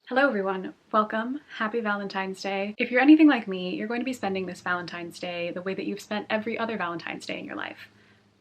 Hello everyone, welcome, happy Valentine's Day. If you're anything like me, you're going to be spending this Valentine's Day the way that you've spent every other Valentine's Day in your life.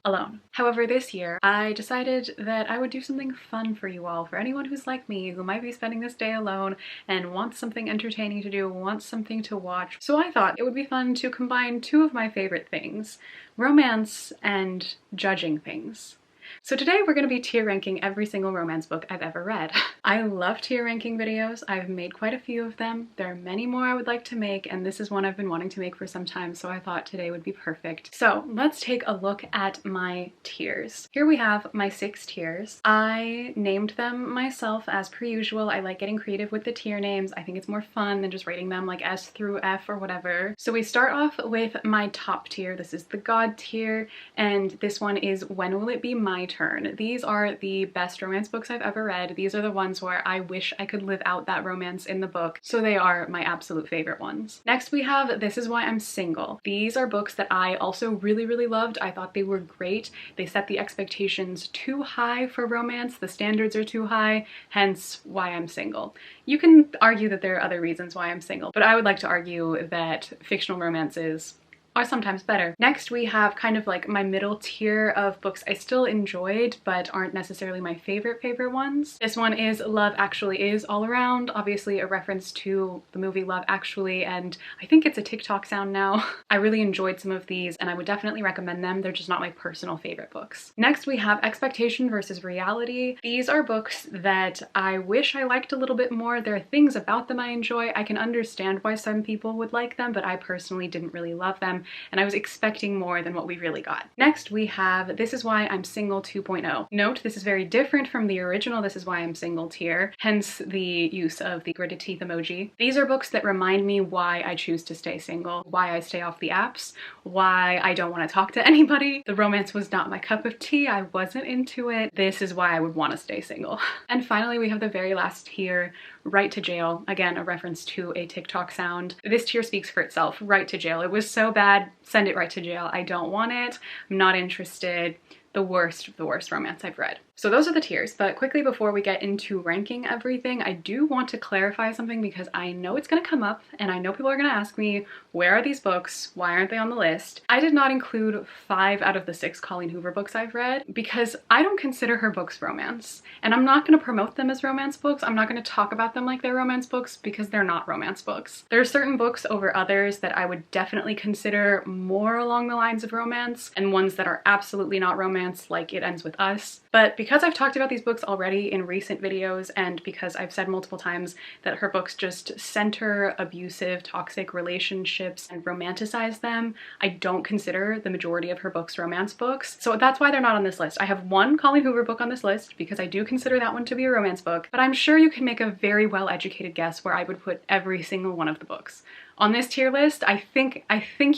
Alone. However, this year, I decided that I would do something fun for you all, for anyone who's like me, who might be spending this day alone and wants something entertaining to do, wants something to watch. So I thought it would be fun to combine two of my favorite things, romance and judging things. So today we're going to be tier ranking every single romance book I've ever read. I love tier ranking videos. I've made quite a few of them. There are many more I would like to make, and this is one I've been wanting to make for some time, so I thought today would be perfect. So let's take a look at my tiers. Here we have my 6 tiers. I named them myself as per usual. I like getting creative with the tier names. I think it's more fun than just rating them like S through F or whatever. So we start off with my top tier. This is the God tier, and this one is When Will It Be My Turn? These are the best romance books I've ever read. These are the ones where I wish I could live out that romance in the book, so they are my absolute favorite ones. Next we have This Is Why I'm Single. These are books that I also really loved. I thought they were great. They set the expectations too high for romance. The standards are too high, hence why I'm single. You can argue that there are other reasons why I'm single, but I would like to argue that fictional romances are sometimes better. Next we have kind of like my middle tier of books I still enjoyed but aren't necessarily my favorite ones. This one is Love Actually Is All Around, obviously a reference to the movie Love Actually, and I think it's a TikTok sound now. I really enjoyed some of these and I would definitely recommend them. They're just not my personal favorite books. Next we have Expectation versus Reality. These are books that I wish I liked a little bit more. There are things about them I enjoy. I can understand why some people would like them, but I personally didn't really love them, and I was expecting more than what we really got. Next we have This Is Why I'm Single 2.0. Note, this is very different from the original This Is Why I'm Single tier, hence the use of the gritted teeth emoji. These are books that remind me why I choose to stay single, why I stay off the apps, why I don't want to talk to anybody. The romance was not my cup of tea, I wasn't into it. This is why I would want to stay single. And finally we have the very last tier, Right to Jail. Again, a reference to a TikTok sound. This tier speaks for itself. Right to Jail. It was so bad, send it right to jail. I don't want it. I'm not interested. The worst romance I've read. So those are the tiers, but quickly before we get into ranking everything, I do want to clarify something because I know it's going to come up and I know people are going to ask me, where are these books? Why aren't they on the list? I did not include 5 out of the 6 Colleen Hoover books I've read because I don't consider her books romance, and I'm not going to promote them as romance books. I'm not going to talk about them like they're romance books because they're not romance books. There are certain books over others that I would definitely consider more along the lines of romance, and ones that are absolutely not romance, like It Ends With Us. But because I've talked about these books already in recent videos, and because I've said multiple times that her books just center abusive, toxic relationships and romanticize them, I don't consider the majority of her books romance books. So that's why they're not on this list. I have one Colleen Hoover book on this list because I do consider that one to be a romance book, but I'm sure you can make a very well-educated guess where I would put every single one of the books. On this tier list, I think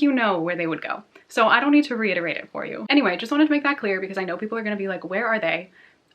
you know where they would go. So I don't need to reiterate it for you. Anyway, just wanted to make that clear because I know people are gonna be like, where are they?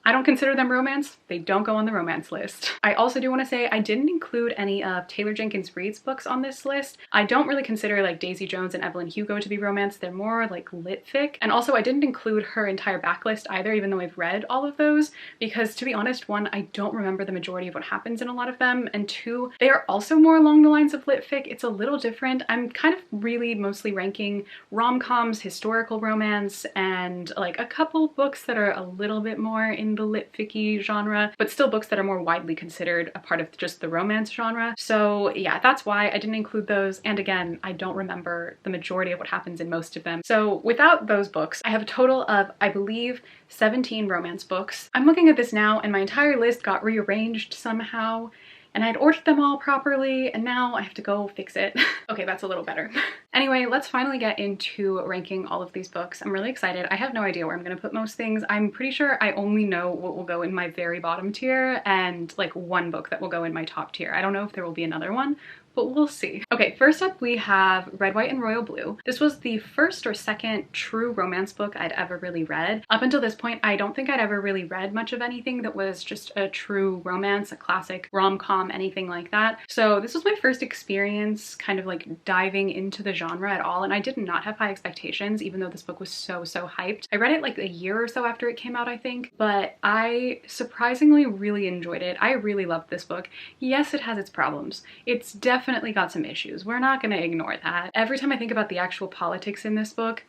I don't consider them romance. They don't go on the romance list. I also do want to say I didn't include any of Taylor Jenkins Reid's books on this list. I don't really consider like Daisy Jones and Evelyn Hugo to be romance. They're more like lit fic. And also I didn't include her entire backlist either, even though I've read all of those, because to be honest, 1, I don't remember the majority of what happens in a lot of them, and 2, they are also more along the lines of lit fic. It's a little different. I'm kind of really mostly ranking rom-coms, historical romance, and like a couple books that are a little bit more in the lit ficky genre, but still books that are more widely considered a part of just the romance genre. So yeah, that's why I didn't include those. And again, I don't remember the majority of what happens in most of them. So without those books, I have a total of, I believe, 17 romance books. I'm looking at this now and my entire list got rearranged somehow, and I had ordered them all properly, and now I have to go fix it. Okay, that's a little better. Anyway, let's finally get into ranking all of these books. I'm really excited. I have no idea where I'm gonna put most things. I'm pretty sure I only know what will go in my very bottom tier and like one book that will go in my top tier. I don't know if there will be another one, but we'll see. Okay, first up we have Red, White, and Royal Blue. This was the first or second true romance book I'd ever really read. Up until this point, I don't think I'd ever really read much of anything that was just a true romance, a classic rom-com rom-com, anything like that. So this was my first experience kind of like diving into the genre at all, and I did not have high expectations, even though this book was so hyped. I read it like a year or so after it came out, I think, but I surprisingly really enjoyed it. I really loved this book. Yes, it has its problems. It's definitely got some issues. We're not gonna ignore that. Every time I think about the actual politics in this book,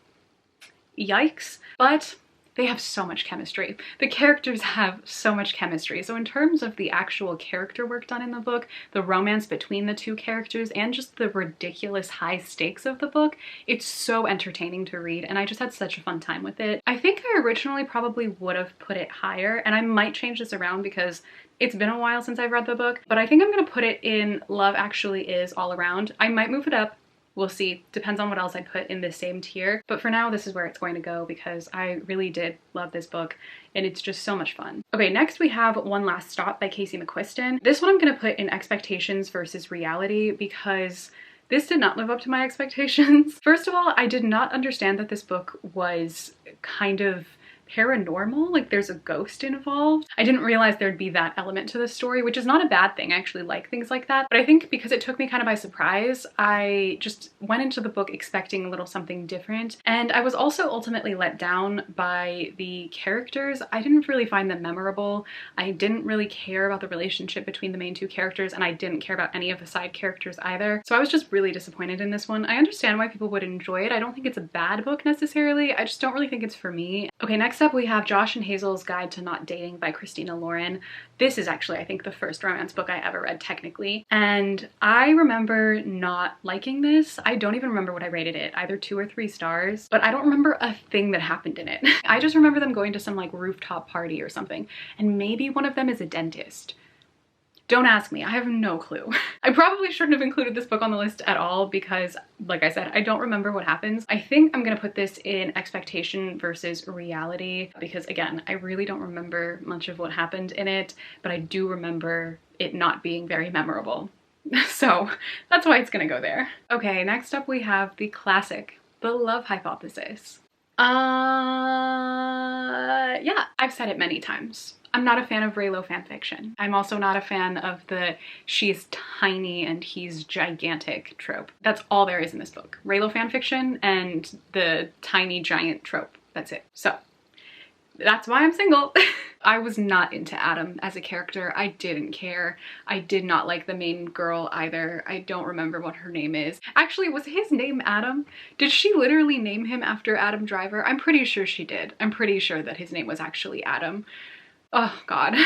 yikes, but they have so much chemistry. The characters have so much chemistry. So in terms of the actual character work done in the book, the romance between the two characters, and just the ridiculous high stakes of the book, it's so entertaining to read, and I just had such a fun time with it. I think I originally probably would have put it higher, and I might change this around because it's been a while since I've read the book, but I think I'm gonna put it in Love Actually Is all around. I might move it up. We'll see. Depends on what else I put in the same tier. But for now, this is where it's going to go because I really did love this book and it's just so much fun. Okay, next we have One Last Stop by Casey McQuiston. This one I'm going to put in expectations versus reality because this did not live up to my expectations. First of all, I did not understand that this book was kind of paranormal, like there's a ghost involved. I didn't realize there'd be that element to the story, which is not a bad thing. I actually like things like that. But I think because it took me kind of by surprise, I just went into the book expecting a little something different. And I was also ultimately let down by the characters. I didn't really find them memorable. I didn't really care about the relationship between the main two characters, and I didn't care about any of the side characters either. So I was just really disappointed in this one. I understand why people would enjoy it. I don't think it's a bad book necessarily. I just don't really think it's for me. Okay, next up we have Josh and Hazel's Guide to Not Dating by Christina Lauren. This is actually, I think, the first romance book I ever read technically. And I remember not liking this. I don't even remember what I rated it, either 2 or 3 stars, but I don't remember a thing that happened in it. I just remember them going to some like rooftop party or something. And maybe one of them is a dentist. Don't ask me, I have no clue. I probably shouldn't have included this book on the list at all because, like I said, I don't remember what happens. I think I'm gonna put this in expectation versus reality because, again, I really don't remember much of what happened in it, but I do remember it not being very memorable. So that's why it's gonna go there. Okay, next up we have the classic, The Love Hypothesis. Yeah, I've said it many times. I'm not a fan of Raylo fanfiction. I'm also not a fan of the she's tiny and he's gigantic trope. That's all there is in this book. Raylo fanfiction and the tiny giant trope. That's it. So that's why I'm single. I was not into Adam as a character. I didn't care. I did not like the main girl either. I don't remember what her name is. Actually, was his name Adam? Did she literally name him after Adam Driver? I'm pretty sure she did. I'm pretty sure that his name was actually Adam. Oh God.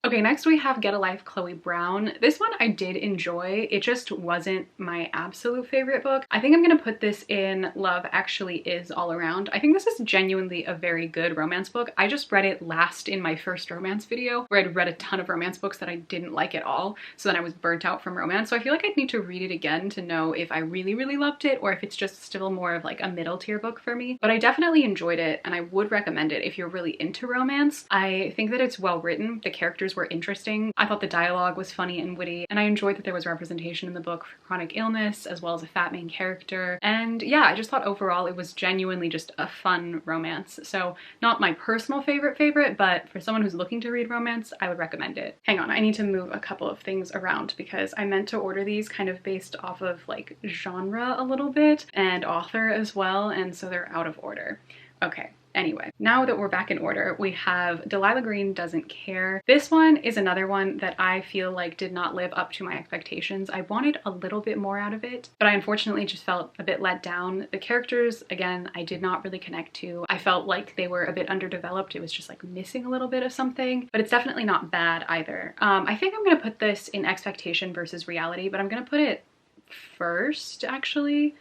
Okay, next we have Get a Life, Chloe Brown. This one I did enjoy. It just wasn't my absolute favorite book. I think I'm gonna put this in Love Actually Is all around. I think this is genuinely a very good romance book. I just read it last in my first romance video where I'd read a ton of romance books that I didn't like at all. So then I was burnt out from romance. So I feel like I'd need to read it again to know if I really loved it or if it's just still more of like a middle tier book for me. But I definitely enjoyed it and I would recommend it if you're really into romance. I think that it's well written. The characters were interesting. I thought the dialogue was funny and witty, and I enjoyed that there was representation in the book for chronic illness as well as a fat main character. And yeah, I just thought overall it was genuinely just a fun romance. So not my personal favorite, but for someone who's looking to read romance, I would recommend it. Hang on, I need to move a couple of things around because I meant to order these kind of based off of like genre a little bit and author as well, and so they're out of order. Okay. Anyway, now that we're back in order, we have Delilah Green Doesn't Care. This one is another one that I feel like did not live up to my expectations. I wanted a little bit more out of it, but I unfortunately just felt a bit let down. The characters, again, I did not really connect to. I felt like they were a bit underdeveloped. It was just like missing a little bit of something, but it's definitely not bad either. I think I'm gonna put this in expectation versus reality, but I'm gonna put it first, actually,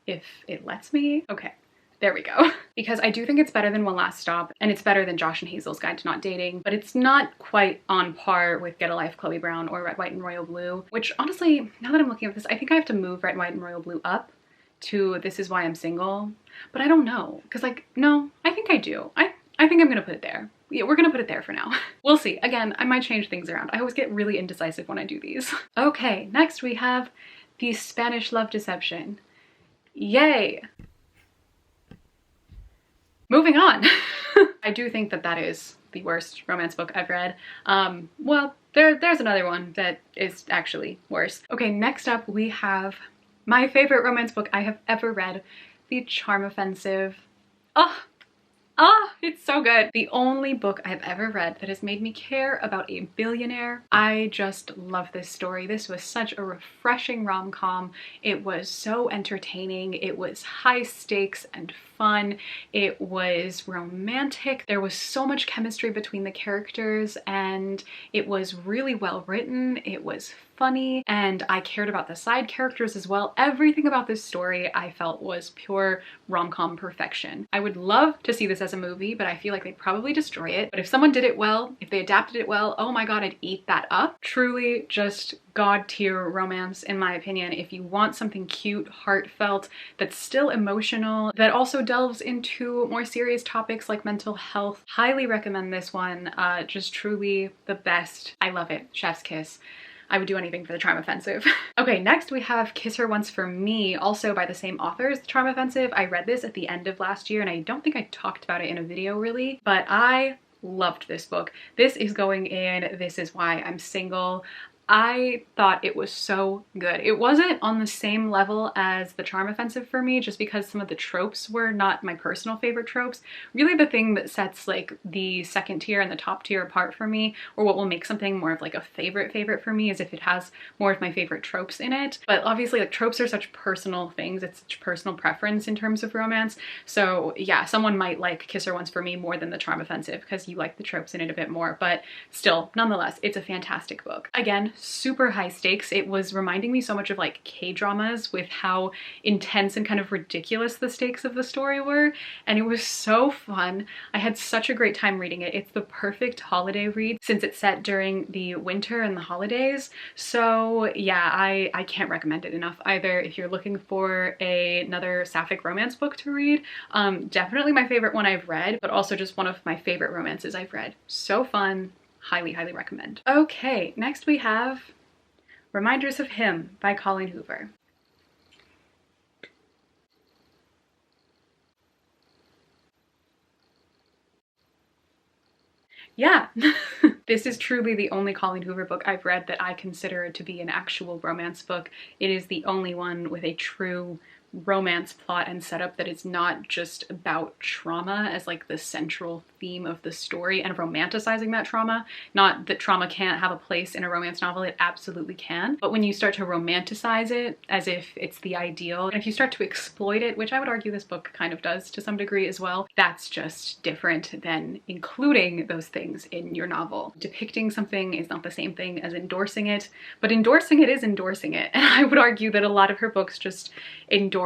if it lets me. Okay. There we go. Because I do think it's better than One Last Stop, and it's better than Josh and Hazel's Guide to Not Dating, but it's not quite on par with Get a Life, Chloe Brown, or Red, White, and Royal Blue, which honestly, now that I'm looking at this, I think I have to move Red, White, and Royal Blue up to This Is Why I'm Single, but I don't know, because like, no, I think I do. I think I'm gonna put it there. Yeah, we're gonna put it there for now. We'll see. Again, I might change things around. I always get really indecisive when I do these. Okay, next we have The Spanish Love Deception. Yay! Moving on. I do think that that is the worst romance book I've read. Well, there's another one that is actually worse. Okay, next up we have my favorite romance book I have ever read, The Charm Offensive. Oh, it's so good. The only book I've ever read that has made me care about a billionaire. I just love this story. This was such a refreshing rom-com. It was so entertaining. It was high stakes and fun. It was romantic. There was so much chemistry between the characters, and it was really well written. It was funny, and I cared about the side characters as well. Everything about this story I felt was pure rom-com perfection. I would love to see this as a movie, but I feel like they'd probably destroy it. But if someone did it well, if they adapted it well, oh my god, I'd eat that up. Truly just god tier romance in my opinion. If you want something cute, heartfelt, that's still emotional, that also delves into more serious topics like mental health, highly recommend this one. Just truly the best. I love it. Chef's kiss. I would do anything for The Charm Offensive. Okay, next we have Kiss Her Once for Me, also by the same authors, The Charm Offensive. I read this at the end of last year and I don't think I talked about it in a video really, but I loved this book. This is going in This Is Why I'm Single. I thought it was so good. It wasn't on the same level as The Charm Offensive for me, just because some of the tropes were not my personal favorite tropes. Really the thing that sets like the second tier and the top tier apart for me, or what will make something more of like a favorite for me, is if it has more of my favorite tropes in it. But obviously like tropes are such personal things. It's such personal preference in terms of romance. So yeah, someone might like Kiss Her Once for Me more than The Charm Offensive because you like the tropes in it a bit more, but still, nonetheless, it's a fantastic book. Again, super high stakes. It was reminding me so much of like K-dramas with how intense and kind of ridiculous the stakes of the story were, and it was so fun. I had such a great time reading it. It's the perfect holiday read since it's set during the winter and the holidays. So yeah, I can't recommend it enough either. If you're looking for another sapphic romance book to read, definitely my favorite one I've read, but also just one of my favorite romances I've read. So fun. Highly, highly recommend. Okay, next we have Reminders of Him by Colleen Hoover. Yeah, this is truly the only Colleen Hoover book I've read that I consider to be an actual romance book. It is the only one with a true romance plot and setup that is not just about trauma as like the central theme of the story and romanticizing that trauma. Not that trauma can't have a place in a romance novel, it absolutely can, but when you start to romanticize it as if it's the ideal, and if you start to exploit it, which I would argue this book kind of does to some degree as well, that's just different than including those things in your novel. Depicting something is not the same thing as endorsing it, but endorsing it is endorsing it, and I would argue that a lot of her books just endorse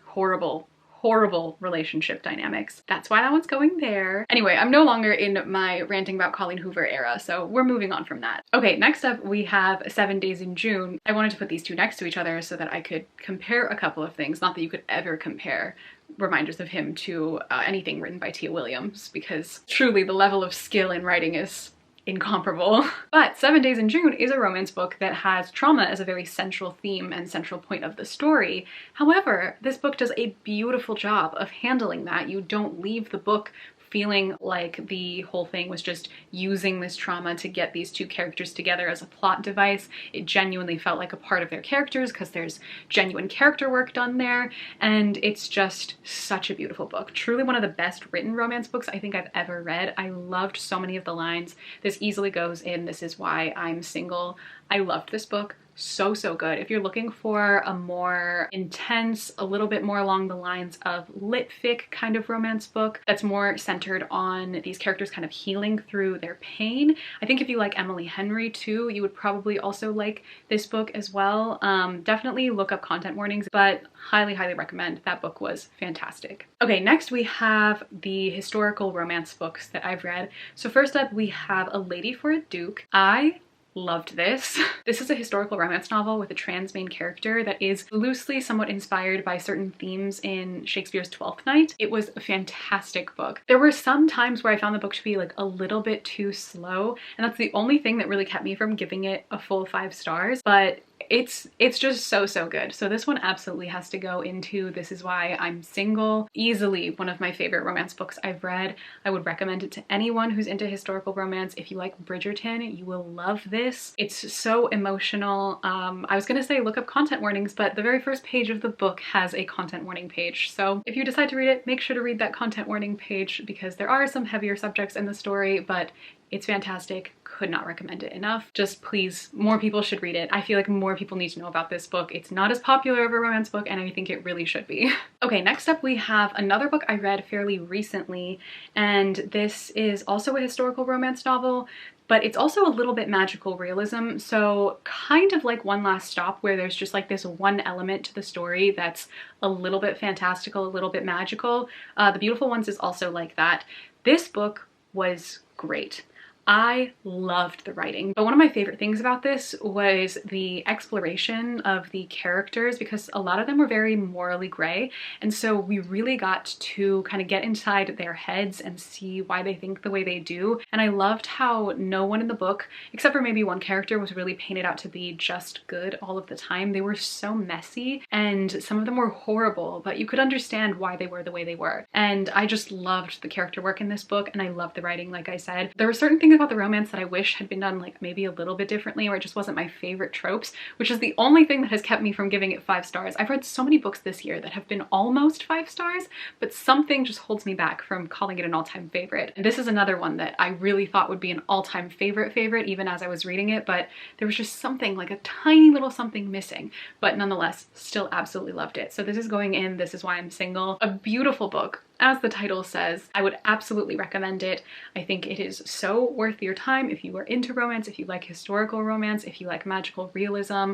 horrible relationship dynamics. That's why that one's going there. Anyway, I'm no longer in my ranting about Colleen Hoover era, so we're moving on from that. Okay, next up we have 7 Days in June. I wanted to put these two next to each other so that I could compare a couple of things. Not that you could ever compare Reminders of Him to anything written by Tia Williams, because truly the level of skill in writing is incomparable. But 7 Days in June is a romance book that has trauma as a very central theme and central point of the story. However, this book does a beautiful job of handling that. You don't leave the book feeling like the whole thing was just using this trauma to get these two characters together as a plot device. It genuinely felt like a part of their characters because there's genuine character work done there, and it's just such a beautiful book. Truly one of the best written romance books I think I've ever read. I loved so many of the lines. This easily goes in This Is Why I'm Single. I loved this book. So good. If you're looking for a more intense, a little bit more along the lines of lit fic kind of romance book that's more centered on these characters kind of healing through their pain, I think if you like Emily Henry too, you would probably also like this book as well. Definitely look up content warnings, but highly recommend. That book was fantastic. Okay, next we have the historical romance books that I've read. So first up we have A Lady for a Duke. I loved this. This is a historical romance novel with a trans main character that is loosely somewhat inspired by certain themes in Shakespeare's Twelfth Night. It was a fantastic book. There were some times where I found the book to be like a little bit too slow, and that's the only thing that really kept me from giving it a full 5 stars, but it's just so good. So this one absolutely has to go into This Is Why I'm Single. Easily one of my favorite romance books I've read. I would recommend it to anyone who's into historical romance. If you like Bridgerton, you will love this. It's so emotional. I was gonna say look up content warnings, but the very first page of the book has a content warning page. So if you decide to read it, make sure to read that content warning page because there are some heavier subjects in the story, but it's fantastic. Could not recommend it enough. Just please, more people should read it. I feel like more people need to know about this book. It's not as popular of a romance book and I think it really should be. Okay, next up we have another book I read fairly recently, and this is also a historical romance novel, but it's also a little bit magical realism. So kind of like One Last Stop, where there's just like this one element to the story that's a little bit fantastical, a little bit magical. The Beautiful Ones is also like that. This book was great. I loved the writing, but one of my favorite things about this was the exploration of the characters because a lot of them were very morally gray, and so we really got to kind of get inside their heads and see why they think the way they do. And I loved how no one in the book, except for maybe one character, was really painted out to be just good all of the time. They were so messy and some of them were horrible, but you could understand why they were the way they were. And I just loved the character work in this book, and I loved the writing. Like I said, there were certain things about the romance that I wish had been done like maybe a little bit differently, or it just wasn't my favorite tropes, which is the only thing that has kept me from giving it 5 stars. I've read so many books this year that have been almost 5 stars, but something just holds me back from calling it an all-time favorite. And this is another one that I really thought would be an all-time favorite even as I was reading it, but there was just something, like a tiny little something missing, but nonetheless still absolutely loved it. So this is going in This Is Why I'm Single. A beautiful book. As the title says, I would absolutely recommend it. I think it is so worth your time if you are into romance, if you like historical romance, if you like magical realism.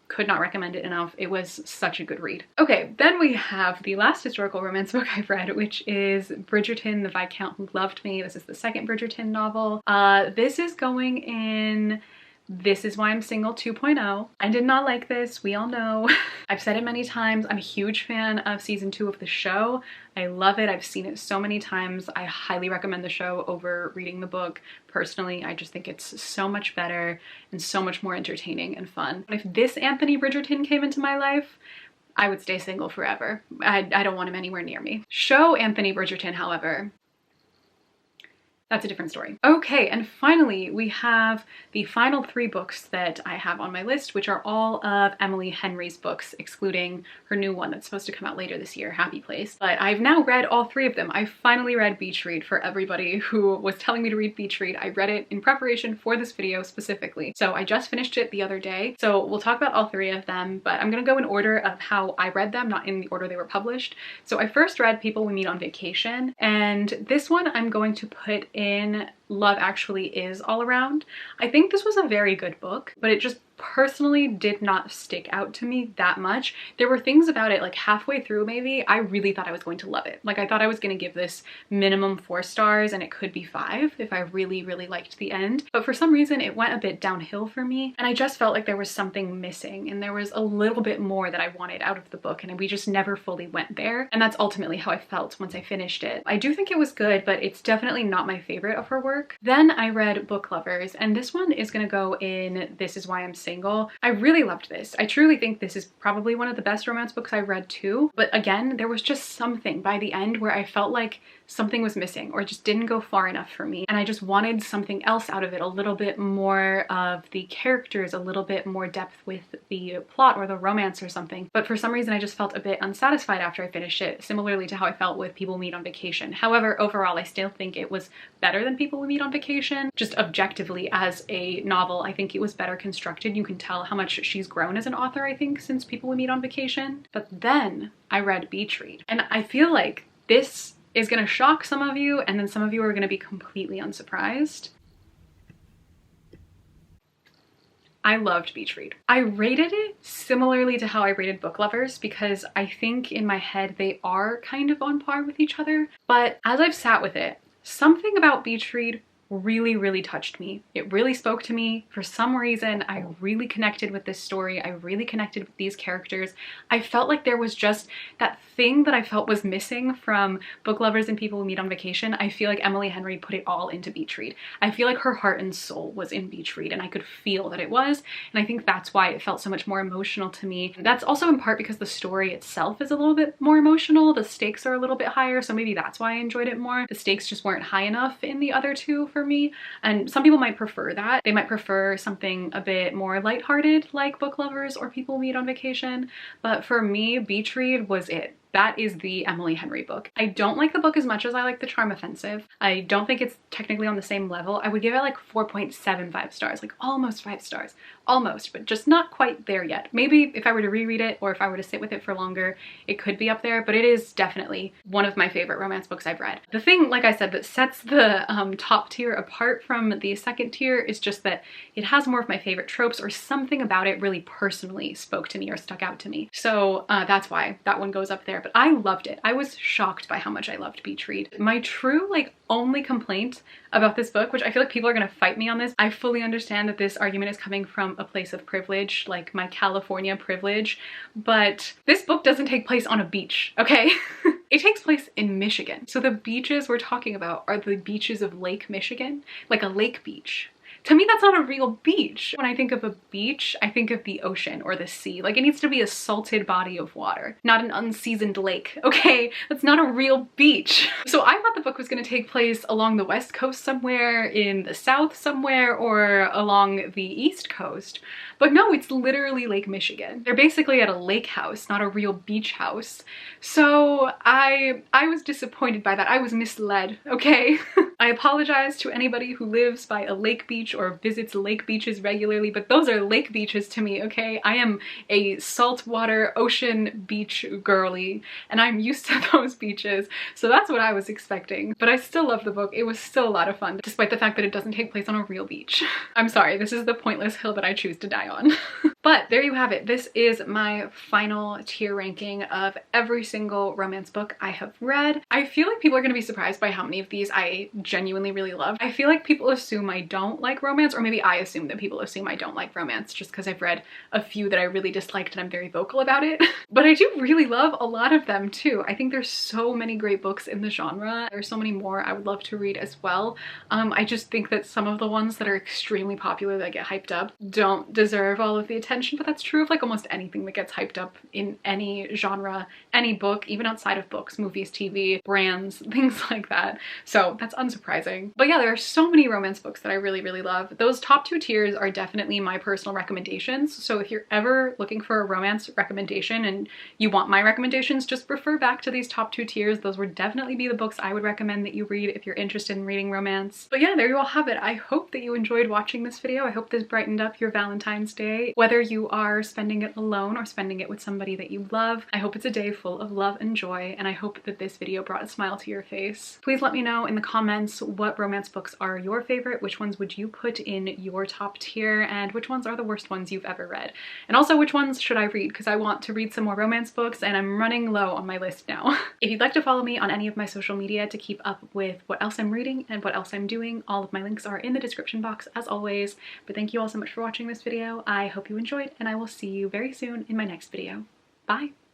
Could not recommend it enough. It was such a good read. Okay, then we have the last historical romance book I've read, which is Bridgerton, the Viscount Who Loved Me. This is the second Bridgerton novel. This is going in This Is Why I'm Single 2.0. I did not like this, we all know. I've said it many times, I'm a huge fan of season 2 of the show. I love it, I've seen it so many times. I highly recommend the show over reading the book. Personally, I just think it's so much better and so much more entertaining and fun. If this Anthony Bridgerton came into my life, I would stay single forever. I don't want him anywhere near me. Show Anthony Bridgerton, however, that's a different story. Okay, and finally we have the final 3 books that I have on my list, which are all of Emily Henry's books, excluding her new one that's supposed to come out later this year, Happy Place. But I've now read all 3 of them. I finally read Beach Read. For everybody who was telling me to read Beach Read, I read it in preparation for this video specifically. So I just finished it the other day. So we'll talk about all 3 of them, but I'm gonna go in order of how I read them, not in the order they were published. So I first read People We Meet on Vacation, and this one I'm going to put in Love Actually Is all around. I think this was a very good book, but it just personally did not stick out to me that much. There were things about it, like halfway through maybe, I really thought I was going to love it. Like I thought I was going to give this minimum 4 stars and it could be 5 if I really liked the end. But for some reason it went a bit downhill for me, and I just felt like there was something missing and there was a little bit more that I wanted out of the book, and we just never fully went there. And that's ultimately how I felt once I finished it. I do think it was good, but it's definitely not my favorite of her work. Then I read Book Lovers, and this one is going to go in This Is Why I'm Single. I really loved this. I truly think this is probably one of the best romance books I've read too. But again, there was just something by the end where I felt like something was missing, or it just didn't go far enough for me. And I just wanted something else out of it, a little bit more of the characters, a little bit more depth with the plot or the romance or something. But for some reason, I just felt a bit unsatisfied after I finished it, similarly to how I felt with People Meet on Vacation. However, overall, I still think it was better than People We Meet on Vacation. Just objectively as a novel, I think it was better constructed. You can tell how much she's grown as an author, I think, since People We Meet on Vacation. But then I read Beach Read, and I feel like this is going to shock some of you, and then some of you are going to be completely unsurprised. I loved Beach Read. I rated it similarly to how I rated Book Lovers because I think in my head they are kind of on par with each other. But as I've sat with it, something about Beach Read really touched me. It really spoke to me. For some reason, I really connected with this story. I really connected with these characters. I felt like there was just that thing that I felt was missing from book lovers and people who meet on vacation. I feel like Emily Henry put it all into Beach Read. I feel like her heart and soul was in Beach Read, and I could feel that it was, and I think that's why it felt so much more emotional to me. That's also in part because the story itself is a little bit more emotional. The stakes are a little bit higher, so maybe that's why I enjoyed it more. The stakes just weren't high enough in the other two for me, and some people might prefer that. They might prefer something a bit more lighthearted like Book Lovers or People Meet on Vacation, but for me, Beach Read was it. That is the Emily Henry book. I don't like the book as much as I like The Charm Offensive. I don't think it's technically on the same level. I would give it like 4.75 stars, like almost 5 stars. Almost, but just not quite there yet. Maybe if I were to reread it or if I were to sit with it for longer, it could be up there, but it is definitely one of my favorite romance books I've read. The thing, like I said, that sets the top tier apart from the second tier is just that it has more of my favorite tropes, or something about it really personally spoke to me or stuck out to me. So that's why that one goes up there, but I loved it. I was shocked by how much I loved Beach Read. My true only complaint about this book, which I feel like people are gonna fight me on this, I fully understand that this argument is coming from a place of privilege, like my California privilege, but this book doesn't take place on a beach, okay? It takes place in Michigan. So the beaches we're talking about are the beaches of Lake Michigan, like a lake beach. To me, that's not a real beach. When I think of a beach, I think of the ocean or the sea. Like, it needs to be a salted body of water, not an unseasoned lake, okay? That's not a real beach. So I thought the book was gonna take place along the West Coast somewhere, in the South somewhere, or along the East Coast. But no, it's literally Lake Michigan. They're basically at a lake house, not a real beach house. So I was disappointed by that. I was misled, okay? I apologize to anybody who lives by a lake beach or visits lake beaches regularly, but those are lake beaches to me, okay? I am a saltwater ocean beach girly, and I'm used to those beaches, so that's what I was expecting. But I still love the book. It was still a lot of fun, despite the fact that it doesn't take place on a real beach. I'm sorry, this is the pointless hill that I choose to die on. But there you have it. This is my final tier ranking of every single romance book I have read. I feel like people are gonna be surprised by how many of these I genuinely really love. I feel like people assume I don't like romance, or maybe I assume that people assume I don't like romance just because I've read a few that I really disliked and I'm very vocal about it. But I do really love a lot of them too. I think there's so many great books in the genre. There's so many more I would love to read as well. I just think that some of the ones that are extremely popular that get hyped up don't deserve all of the attention, but that's true of like almost anything that gets hyped up in any genre, any book, even outside of books, movies, TV, brands, things like that. So that's unsurprising. But yeah, there are so many romance books that I really love. Those top 2 tiers are definitely my personal recommendations. So if you're ever looking for a romance recommendation and you want my recommendations, just refer back to these top 2 tiers. Those would definitely be the books I would recommend that you read if you're interested in reading romance. But yeah, there you all have it. I hope that you enjoyed watching this video. I hope this brightened up your Valentine's Day. Whether you are spending it alone or spending it with somebody that you love, I hope it's a day full of love and joy, and I hope that this video brought a smile to your face. Please let me know in the comments what romance books are your favorite, which ones would you put in your top tier, and which ones are the worst ones you've ever read. And also, which ones should I read, because I want to read some more romance books and I'm running low on my list now. If you'd like to follow me on any of my social media to keep up with what else I'm reading and what else I'm doing, all of my links are in the description box as always. But thank you all so much for watching this video. I hope you enjoyed, and I will see you very soon in my next video. Bye!